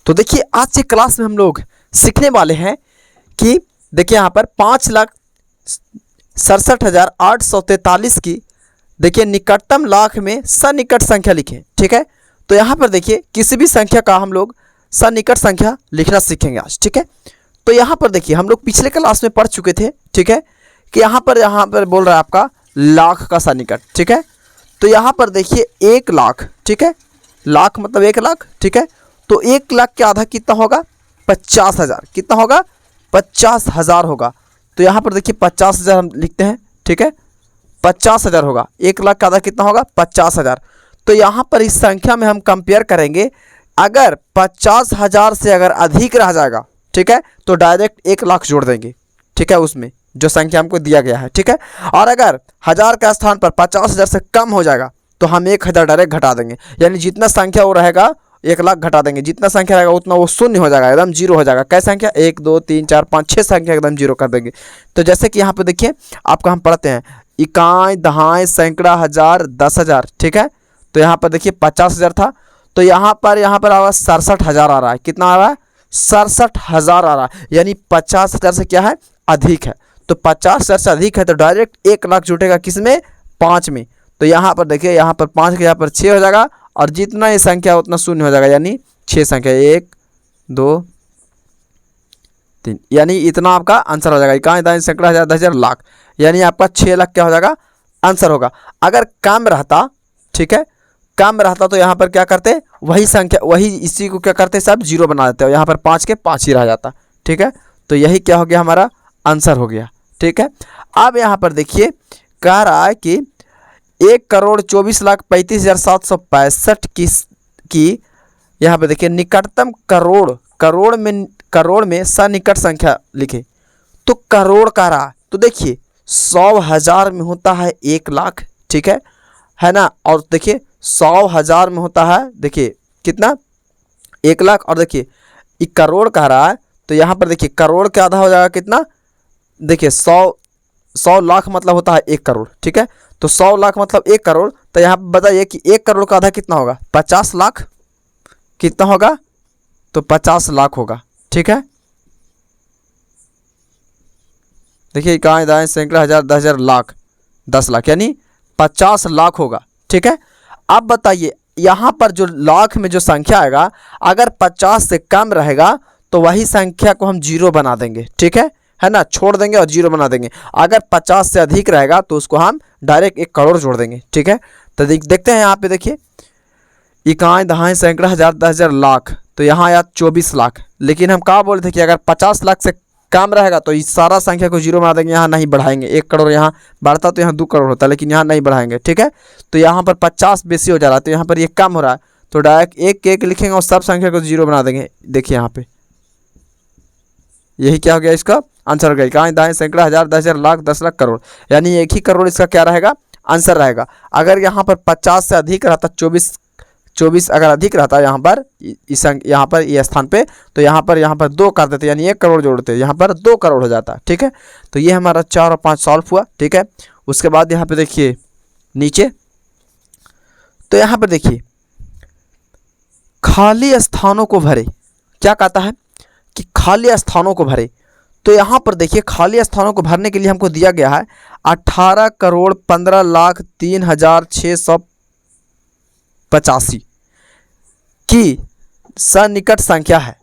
तो देखिए आज के क्लास में हम लोग सीखने वाले हैं कि देखिए यहाँ पर 5,67,843 की देखिए निकटतम लाख में सन्निकट संख्या लिखें। ठीक है, तो यहाँ पर देखिए किसी भी संख्या का हम लोग सन्निकट संख्या लिखना सीखेंगे आज। ठीक है, तो यहाँ पर देखिए हम लोग पिछले क्लास में पढ़ चुके थे। ठीक है, कि यहाँ पर बोल रहा है आपका लाख का सन्निकट। ठीक है, तो यहाँ पर देखिए 1 लाख। ठीक है, लाख मतलब 1 लाख। ठीक है, तो 1 लाख के आधा कितना होगा? 50,000। कितना होगा? 50,000 होगा। तो यहाँ पर देखिए 50,000 हम लिखते हैं। ठीक है, 50,000 होगा। 1 लाख का आधा कितना होगा? 50,000। तो यहाँ पर इस संख्या में हम कंपेयर करेंगे, अगर 50,000 से अगर अधिक रह जाएगा, ठीक है, तो डायरेक्ट 1 लाख जोड़ देंगे। ठीक है, उसमें जो संख्या हमको दिया गया है। ठीक है, और अगर 1000 का स्थान पर 50,000 से कम हो जाएगा तो हम 1,000 डायरेक्ट घटा देंगे। यानी जितना संख्या वो रहेगा 1 लाख घटा देंगे, जितना संख्या रहेगा उतना वो शून्य हो जाएगा, एकदम जीरो हो जाएगा। कैसे संख्या? 1 2 3 4 5 6 संख्या एकदम जीरो कर देंगे। तो जैसे कि यहाँ पे देखिए आपको हम पढ़ते हैं इकाई, दहाई, सैकड़ा, हजार, 10,000। ठीक है, तो यहाँ पर देखिए 50,000 था, तो यहाँ पर आ रहा है 67,000 आ रहा है। कितना आ रहा है? 67,000 आ रहा है। यानी 50,000 से क्या है? अधिक है। तो 50,000 से अधिक है तो डायरेक्ट 1 लाख जुटेगा किसमें? 5 में। तो यहाँ पर देखिए यहाँ पर 5 के यहाँ पर 6 हो जाएगा, और जितना ये संख्या उतना शून्य हो जाएगा। यानी 6 संख्या 1 2 3, यानी इतना आपका आंसर हो जाएगा। इकाई, दहाई, सैकड़ा, हजार, 10,000, लाख, यानी आपका 6 लाख क्या हो जाएगा? आंसर होगा। अगर कम रहता, ठीक है, कम रहता तो यहाँ पर क्या करते? वही संख्या, वही इसी को क्या करते? सब जीरो बना देते हो। यहाँ पर 5 के 5 ही रह जाता। ठीक है, तो यही क्या हो गया? हमारा आंसर हो गया। ठीक है, अब यहाँ पर देखिए कह रहा है कि 1,24,35,765 की यहाँ पर देखिए निकटतम करोड़ में सन्निकट संख्या लिखे। तो करोड़ का रहा, तो देखिए 100,000 में होता है 1 लाख। ठीक है ना, और देखिए 100,000 में होता है देखिए कितना? 1 लाख। और देखिए ये करोड़ कह रहा है, तो यहाँ पर देखिए करोड़ के आधा हो जाएगा कितना? देखिए 100 लाख मतलब होता है 1 करोड़। ठीक है, तो 100 लाख मतलब 1 करोड़। तो यहाँ पर बताइए कि 1 करोड़ का आधा कितना होगा? 50 लाख। कितना होगा? तो 50 लाख होगा। ठीक है, देखिए इकाई, दहाई, सैकड़ा, हजार, 10,000, लाख, 10 लाख, यानी 50 लाख होगा। ठीक है, अब बताइए यहाँ पर जो लाख में जो संख्या आएगा, अगर 50 से कम रहेगा तो वही संख्या को हम जीरो बना देंगे। ठीक है ना, छोड़ देंगे और जीरो बना देंगे। अगर 50 से अधिक रहेगा तो उसको हम डायरेक्ट 1 करोड़ जोड़ देंगे। ठीक है, तो देखते हैं यहाँ पे देखिए इकाई, दहाई, सैकड़ा, हजार, 10,000, लाख, तो यहाँ आया 24 लाख। लेकिन हम कहा बोले थे कि अगर 50 लाख से कम रहेगा तो इस सारा संख्या को जीरो बना देंगे, यहाँ नहीं बढ़ाएंगे। 1 करोड़ यहाँ बढ़ता तो यहाँ 2 करोड़ होता, लेकिन यहाँ नहीं बढ़ाएंगे। ठीक है, तो यहाँ पर 50 बेसी हो जा रहा है, तो यहाँ पर ये कम हो रहा है, तो डायरेक्ट 1 लिखेंगे और सब संख्या को जीरो बना देंगे। देखिए यहाँ पे यही क्या हो गया? इसका आंसर हो गया इकाई, दहाई, सैकड़ा, हजार, 10,000, लाख, 10 लाख, करोड़, यानी 1 ही करोड़ इसका क्या रहेगा? आंसर रहेगा। अगर यहाँ पर 50 से अधिक रहता, 24 अगर अधिक रहता यहाँ पर ये स्थान पे, तो यहाँ पर 2 कर देते, यानी 1 करोड़ जोड़ते, यहाँ पर 2 करोड़ हो जाता। ठीक है, तो ये हमारा 4 और 5 सॉल्व हुआ। ठीक है, उसके बाद यहाँ पे देखिए नीचे, तो यहाँ पर देखिए खाली स्थानों को भरे। क्या कहता है कि खाली स्थानों को भरे। तो यहाँ पर देखिए खाली स्थानों को भरने के लिए हमको दिया गया है 18,15,03,685 की सन्निकट संख्या है।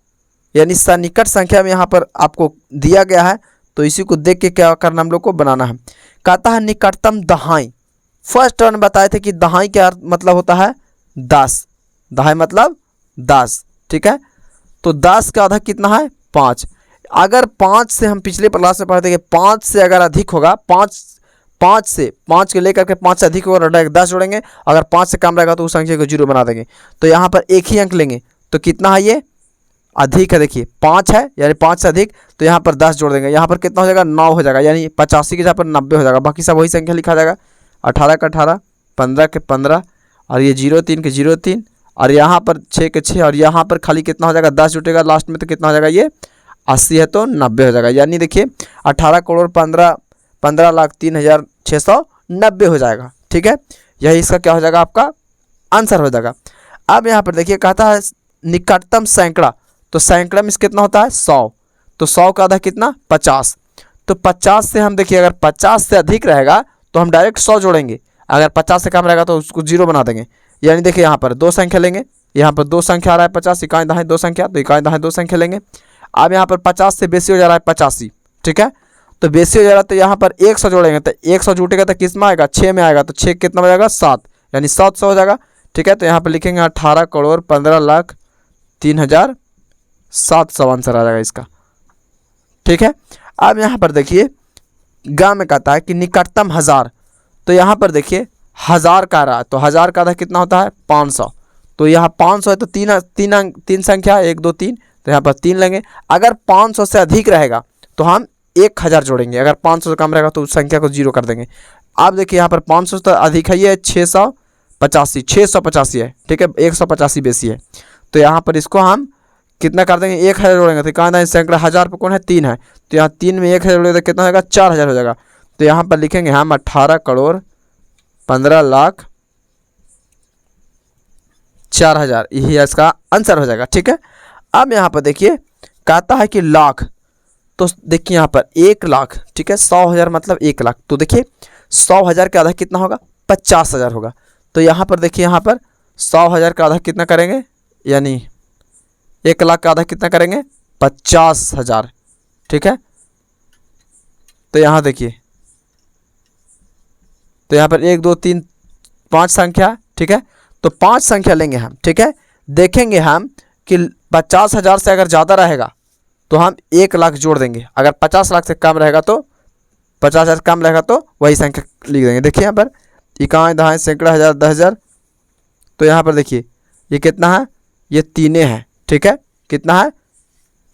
यानी सन्निकट संख्या में यहाँ पर आपको दिया गया है, तो इसी को देख के क्या करना हम लोग को बनाना है। कहता है निकटतम दहाई। फर्स्ट टर्न बताए थे कि दहाई क्या मतलब होता है? 10। दहाई मतलब 10। ठीक है, तो 10 का आधा कितना है? 5। अगर 5 से हम पिछले क्लास में पढ़ते कि 5 से अगर अधिक होगा, 5 के लेकर के 5 से अधिक होगा डायरेक्ट 10 जोड़ेंगे। अगर 5 से कम रहेगा तो उस संख्या को जीरो बना देंगे। तो यहाँ पर 1 ही अंक लेंगे, तो कितना है? ये अधिक है। देखिए 5 है, यानी 5 से अधिक, तो यहाँ पर 10 जोड़ देंगे। यहाँ पर कितना हो जाएगा? 9 हो जाएगा, यानी 85 के जहाँ पर 90 हो जाएगा। बाकी सब वही संख्या लिखा जाएगा। 18 का 18, 15 के 15, और ये 03 के 03, और यहाँ पर 6 के 6, और यहाँ पर खाली कितना हो जाएगा? 10 जुटेगा लास्ट में, तो कितना हो जाएगा? ये 80 है तो 90 हो जाएगा। यानी देखिए 18 करोड़ 15,03,690 हो जाएगा। ठीक है, यही इसका क्या हो जाएगा? आपका आंसर हो जाएगा। अब यहाँ पर देखिए कहता है निकटतम सैकड़ा। तो सैकड़ा में कितना होता है 100, तो 100 का आधा कितना 50। तो 50 से हम देखिए अगर 50 से अधिक रहेगा तो हम डायरेक्ट 100 जोड़ेंगे, अगर 50 से कम रहेगा तो उसको 0 बना देंगे। यानी देखिए यहाँ पर दो संख्या लेंगे, यहाँ पर दो संख्या आ रहा है 50, इकाई दहाई दो संख्या, तो इकाई दहाई दो संख्या लेंगे। अब यहाँ पर 50 से बेसी हो जा रहा है 85, ठीक है, तो बेसी हो जा रहा है तो यहाँ पर 100 जोड़ेंगे, तो 100 जुटेगा तो किस में आएगा 6 में आएगा, तो 6 कितना हो जाएगा 7, यानी 700 हो जाएगा, ठीक है। तो यहाँ पर लिखेंगे 18,15,03,700 आंसर आ जाएगा इसका, ठीक है। अब यहाँ पर देखिए ग में कहता है कि निकटतम 1000, तो यहाँ पर देखिए 1000 का रहा है, तो 1000 का आधा कितना होता है 500, तो यहाँ 500 है तो तीन संख्या 1 2 3, तो यहाँ पर 3 लेंगे। अगर 500 से अधिक रहेगा तो हम 1000 जोड़ेंगे, अगर 500 से कम रहेगा तो उस संख्या को 0 कर देंगे। अब देखिए यहाँ पर 500 से अधिक है, ये 685 है, ठीक है, 185 बेसी है, तो यहाँ पर इसको हम कितना कर देंगे 1000 जोड़ेंगे, तो कहाँ सैकड़ा 1000 पे कौन है 3 है, तो यहाँ 3 में 1000 जोड़ेंगे तो कितना होगा 4000 हो जाएगा। तो यहाँ पर लिखेंगे हम 18,15,04,000, यही इसका आंसर हो जाएगा, ठीक है। अब यहाँ पर देखिए कहता है कि लाख, तो देखिए यहाँ पर 1 लाख, ठीक है, 100,000 मतलब 1 लाख, तो देखिए 100,000 का आधा कितना होगा 50,000 होगा। तो यहाँ पर देखिए यहाँ पर 100,000 का आधा कितना करेंगे, यानी 1 लाख का आधा कितना करेंगे 50,000, ठीक है। तो यहाँ देखिए, तो यहाँ पर 1 2 3 5 संख्या, ठीक है, तो 5 संख्या लेंगे हम, ठीक है। देखेंगे हम कि 50,000 से अगर ज़्यादा रहेगा तो हम 1 लाख जोड़ देंगे, अगर 50 लाख से कम रहेगा तो 50,000 कम रहेगा तो वही संख्या लिख देंगे। देखिए यहाँ पर इकाई दहाई सैकड़ा हज़ार 10,000, तो यहाँ पर देखिए ये कितना है, ये 3 है, ठीक है, कितना है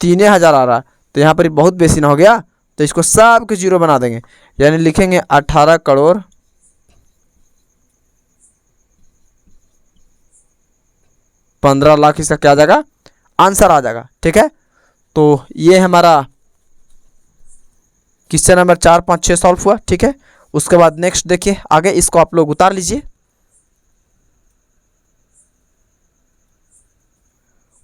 3,000 आ रहा है, तो यहाँ पर बहुत बेसी ना हो गया, तो इसको सब के 0 बना देंगे, यानी लिखेंगे 18,15,00,000 इसका क्या आ जाएगा आंसर आ जाएगा, ठीक है। तो ये हमारा क्वेश्चन नंबर 4 5 6 सॉल्व हुआ, ठीक है। उसके बाद नेक्स्ट देखिए आगे, इसको आप लोग उतार लीजिए।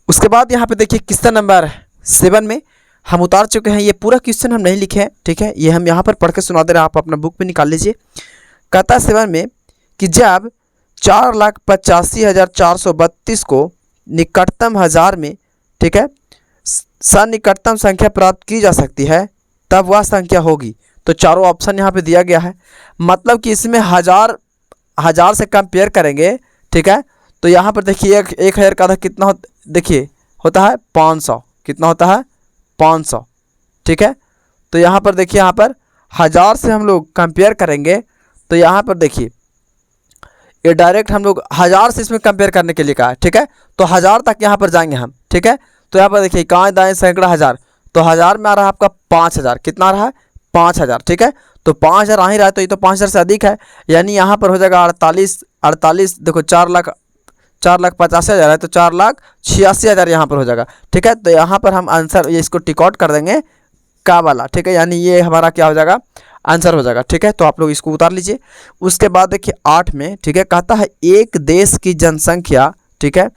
उसके बाद यहाँ पे देखिए क्वेश्चन नंबर 7 में हम उतार चुके हैं, ये पूरा क्वेश्चन हम नहीं लिखे हैं, ठीक है, ये हम यहाँ पर पढ़ के सुना दे रहे हैं, आप अपना बुक में निकाल लीजिए। कहता है 7 में कि जब 4,85,432 को निकटतम 1000 में, ठीक है, सन्निकटतम संख्या प्राप्त की जा सकती है तब वह संख्या होगी। तो चारों ऑप्शन यहाँ पे दिया गया है, मतलब कि इसमें हज़ार से कंपेयर करेंगे, ठीक है। तो यहाँ पर देखिए 1,000 का आधा कितना देखिए होता है 500, कितना होता है 500, ठीक है। तो यहाँ पर देखिए यहाँ पर 1000 से हम लोग कंपेयर करेंगे, तो यहाँ पर देखिए ये डायरेक्ट हम लोग 1000 से इसमें कंपेयर करने के लिए कहा है, ठीक है। तो 1000 तक यहाँ पर जाएंगे हम, ठीक है। तो यहाँ पर देखिए इकाई दाएं सैकड़ा 1000, तो 1000 में आ रहा है आपका 5000, कितना आ रहा है 5000, ठीक है। तो 5000 आ ही रहा है, तो ये तो 5000 से अधिक है, यानी यहाँ पर हो जाएगा 48 देखो 4,85,000 है, तो 4,86,000 यहाँ पर हो जाएगा, ठीक है। तो यहाँ पर हम आंसर ये इसको टिक आउट कर देंगे का वाला, ठीक है, यानी ये हमारा क्या हो जाएगा आंसर हो जाएगा, ठीक है। तो आप लोग इसको उतार लीजिए। उसके बाद देखिए 8 में, ठीक है, कहता है एक देश की जनसंख्या, ठीक है,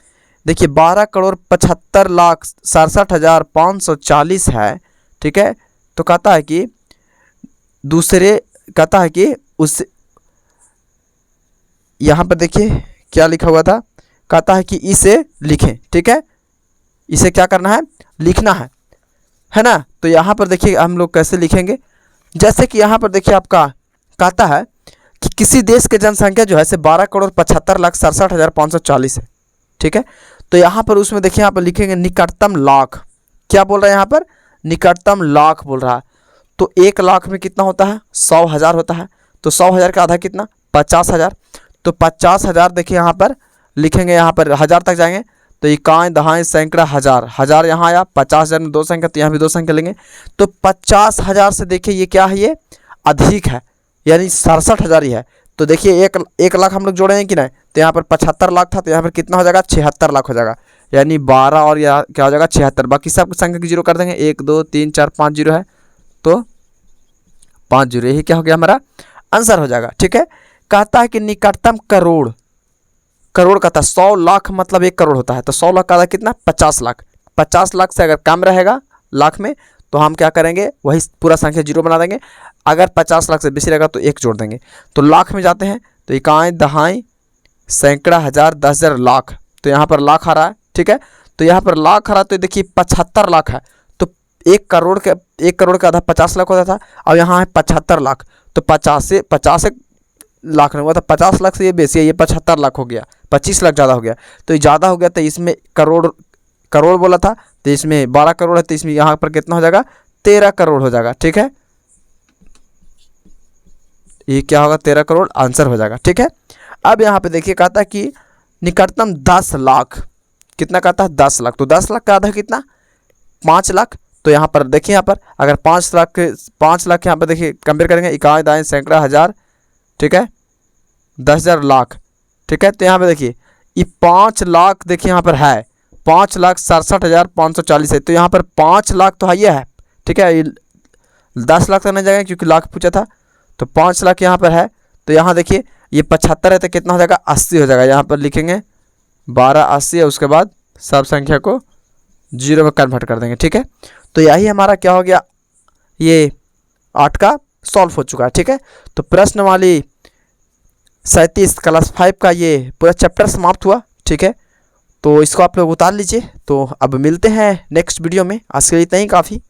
देखिए 12,75,67,540 है, ठीक है। तो कहता है कि कहता है कि उस यहाँ पर देखिए क्या लिखा हुआ था, कहता है कि इसे लिखें, ठीक है, इसे क्या करना है लिखना है ना। तो यहाँ पर देखिए हम लोग कैसे लिखेंगे, जैसे कि यहाँ पर देखिए आपका कहता है कि किसी देश की जनसंख्या जो है 12,75,67,540 है, ठीक है। तो यहाँ पर उसमें देखिए यहाँ पर लिखेंगे निकटतम लाख, क्या बोल रहा है यहाँ पर निकटतम लाख बोल रहा है। तो 1 लाख में कितना होता है 100,000 होता है, तो 100,000 का आधा कितना 50,000, तो 50,000 देखिए यहाँ पर लिखेंगे, यहाँ पर 1000 तक जाएंगे, तो इकाई दहाई सैकड़ा 1000 यहाँ आया, 50,000 में 2 संख्या, तो यहाँ भी 2 संख्या लेंगे, तो 50,000 से देखिए ये क्या है ये अधिक है, यानी 67,000 ही है। तो देखिए 1 लाख हम लोग जोड़ेंगे कि नहीं, तो यहाँ पर 75 लाख था, तो यहाँ पर कितना हो जाएगा 76 लाख हो जाएगा, यानी 12 और यहाँ क्या हो जाएगा 76, बाकी सब संख्या की 0 कर देंगे, 1 2 3 4 5 0 है, तो 5 0, यही क्या हो गया हमारा आंसर हो जाएगा, ठीक है। कहता है कि निकटतम करोड़ कहता है 100 लाख मतलब 1 करोड़ होता है, तो 100 लाख का आधा कितना 50 लाख, 50 लाख से अगर कम रहेगा लाख में तो हम क्या करेंगे, वही पूरा संख्या जीरो बना देंगे। अगर 50 लाख से बेसी रहेगा तो 1 जोड़ देंगे। तो लाख में जाते हैं तो इकाई, दहाई, सैकड़ा, हज़ार, 10,000, लाख। तो यहाँ पर लाख आ रहा है, ठीक है। तो यहाँ पर लाख आ रहा है तो देखिए 75 लाख है। तो 1 करोड़ का आधा 50 लाख होता था, अब यहाँ है 75 लाख। तो 50 लाख नहीं हुआ था, 50 लाख से ये बेसी है, ये 75 लाख हो गया, 25 लाख ज़्यादा हो गया। तो ये ज़्यादा हो गया तो इसमें करोड़ बोला था तो इसमें 12 करोड़ है, तो इसमें यहाँ पर कितना हो जाएगा, 13 करोड़ हो जाएगा, ठीक है। ये क्या होगा, 13 करोड़ आंसर हो जाएगा, ठीक है। अब यहाँ पे देखिए कहता है कि निकटतम 10 लाख, कितना कहता है, 10 लाख। तो 10 लाख का आधा कितना, 5 लाख। तो यहाँ पर देखिए, यहाँ पर अगर 5 लाख यहाँ पर देखिए कंपेयर करेंगे, इकाई, दाएं, सैकड़ा, हज़ार, ठीक है, 10,000, लाख, ठीक है। तो यहाँ पे देखिए ये 5 लाख देखिए यहाँ पर है 5,67,540 है। तो यहाँ पर 5 लाख तो है, ठीक है। ये 10 लाख तो नहीं जाएगा क्योंकि लाख पूछा था, तो 5 लाख यहाँ पर है। तो यहाँ देखिए ये 75 है तो कितना हो जाएगा, 80 हो जाएगा। यहाँ पर लिखेंगे 1280 है, उसके बाद सब संख्या को जीरो में कन्वर्ट कर देंगे, ठीक है। तो यही हमारा क्या हो गया, ये 8 का सॉल्व हो चुका है, ठीक है। तो प्रश्न वाली 37 क्लास 5 का ये पूरा चैप्टर समाप्त हुआ, ठीक है। तो इसको आप लोग उतार लीजिए। तो अब मिलते हैं नेक्स्ट वीडियो में, आज के लिए इतना ही काफ़ी।